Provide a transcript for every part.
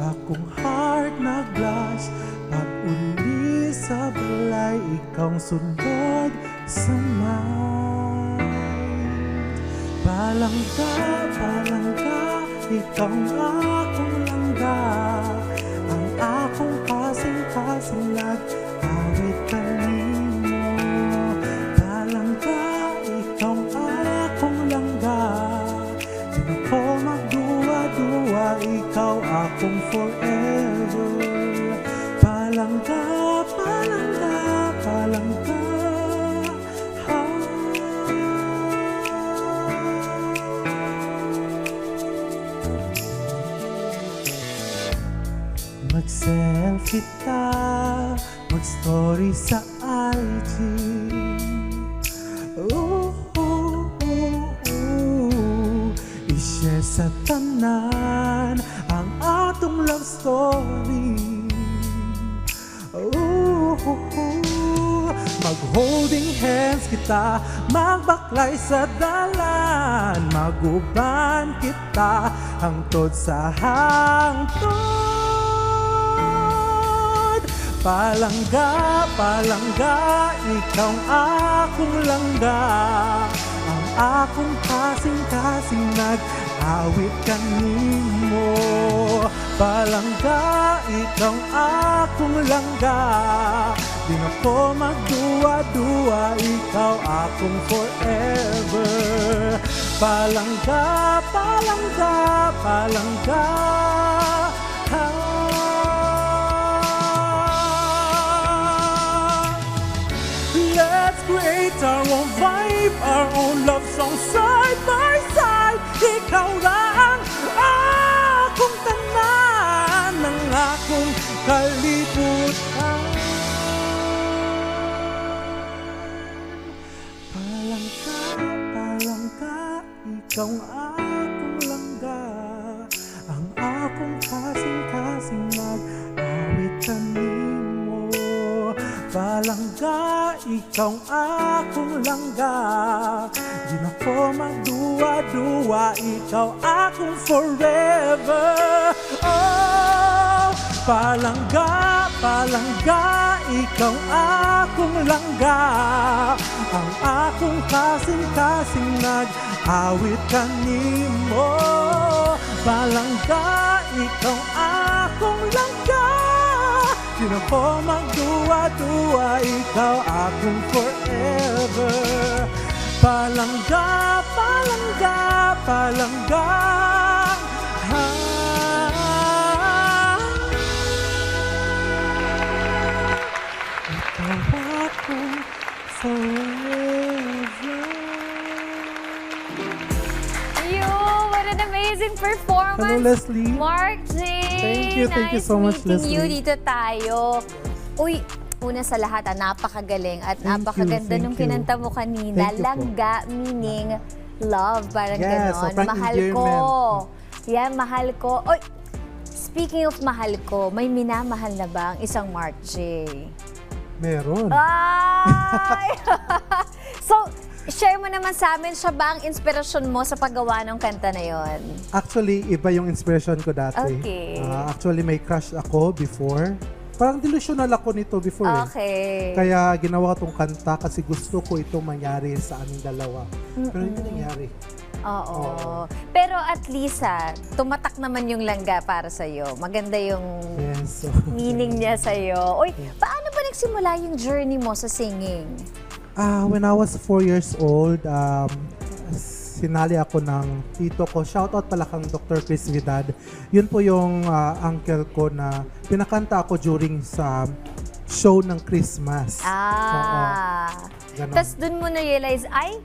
akong heart na glass. Pag uli sa balay, ikaw sundod sa mind. Palangga, ikaw ang akong langga. Ang akong kasing-kasing nag-awit kanimo. Palangga, ikaw ang akong langga. Di na ko magduwa-duwa, ikaw akong forever. Palangga, palangga. Mag-selfie ta, mag-story sa IG. I-share sa tanan ang atong love story. Mag-holding hands kita, magbaklay sa dalan. Maguban kita hangtod sa hangtod. Palangga, ikaw akong langga. Ang akong kasing-kasing nag-awit kanimo. Palangga, ikaw akong langga. Di na ko magduwa-duwa, ikaw akong forever. Palangga. Let's create our own vibe, our own love song side by side. Ikaw lang akong tanan ng akong kalibutan. Palangga, ikaw akong langga. Ang akong kasing-kasing nag-awit kanimo. Palangga, ikaw akong langga. Di na ko magduwa-duwa, ikaw akong forever. Oh, palangga, ikaw akong langga. Ang akong kasing-kasing nag-awit kanimo. Palangga, ikaw akong langga. Di na ko magduwa-duwa, ikaw akong forever. Palangga. Ikaw akong forever. What an amazing performance! Hello, Leslie. Mark J. Thank you so much, Nice meeting you. Leslie. Dito tayo. Uy, una sa lahat, napakagaling at napakaganda thank nung you. kinanta mo kanina. Thank you po. Langga, meaning love, parang Yes, ganon. parang Mahal ko. endearment. Yan, mahal ko. Oy, speaking of mahal ko, may minamahal na ba ang isang Mark J? Meron. Ay! So, share mo naman sa amin, siya ba ang inspirasyon mo sa paggawa ng kanta na yon? Actually, iba yung inspiration ko dati. Okay. Actually, may crush ako before. Parang delusional ako nito before eh. Okay. Kaya ginawa ko tong kanta kasi gusto ko itong mangyari sa aming dalawa. Pero hindi nangyari. Oo. Pero at least tumatak naman yung langga para sa'yo. Maganda yung Yes. So, meaning niya sa'yo. Uy, paano ba nagsimula yung journey mo sa singing? When I was 4 years old, sinali ako ng tito ko. Shoutout pala kang Dr. Chris Vidal. Yun po yung uncle ko na pinakanta ako during sa show ng Christmas. Ganon. Tapos dun mo na-realize, ay,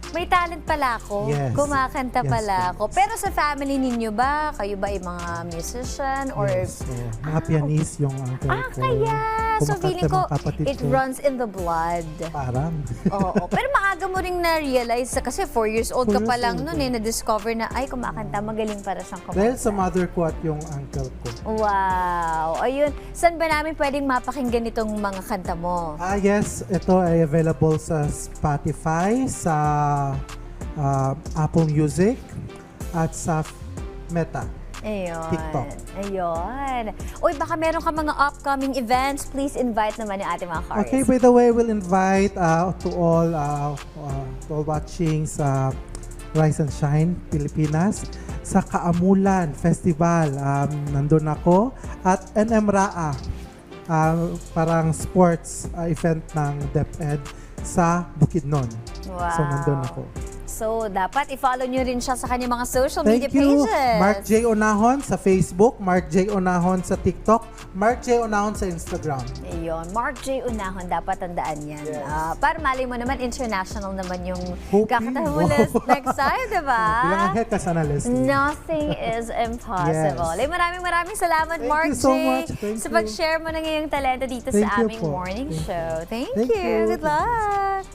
may talent pala ako. Yes. Kumakanta Yes, pala yes. ako. Pero sa family ninyo ba, kayo ba ay mga musician? Or Yes, so, mga pianist yung uncle ko. kaya. So Kumakanta feeling ko, mga kapatid it ko. runs in the blood. Parang. Oo. Pero maaga mo ring na-realize kasi 4 years old ka 4 pa years lang old. noon na-discover na, ay, kumakanta, magaling para siyang kumanta. Dahil sa mother ko at yung uncle ko. Wow. Ayun. Saan ba namin pwedeng mapakinggan itong mga kanta mo? Yes, ito ay available sa Spotify, sa Apple Music, at sa Meta. Ayun. TikTok. Ayun. Uy, baka meron ka mga upcoming events. Please invite naman yung ating mga Karis. Okay, by the way, we'll invite to all watching sa Rise and Shine Pilipinas sa Kaamulan Festival. Nandun ako at NM Raa, parang sports event ng DepEd sa Bukidnon. Wow. So nandun ako. So, dapat i-follow nyo rin siya sa kanyang mga social media Thank you, pages. Mark J. Onahon sa Facebook, Mark J. Onahon sa TikTok, Mark J. Onahon sa Instagram. Ayun, Mark J. Unahon, dapat tandaan yan. Yes. Para mali mo naman, international naman yung Hoping. kakatahan mo Wow. list next time, diba? Bilang ahead ka sana, Leslie. Nothing is impossible. Yes. Maraming salamat, Thank Mark you so J. much. Thank sa you. pag-share mo ng iyong talento dito Thank sa you aming po. morning Thank you. show. Thank Thank you. you. Good luck.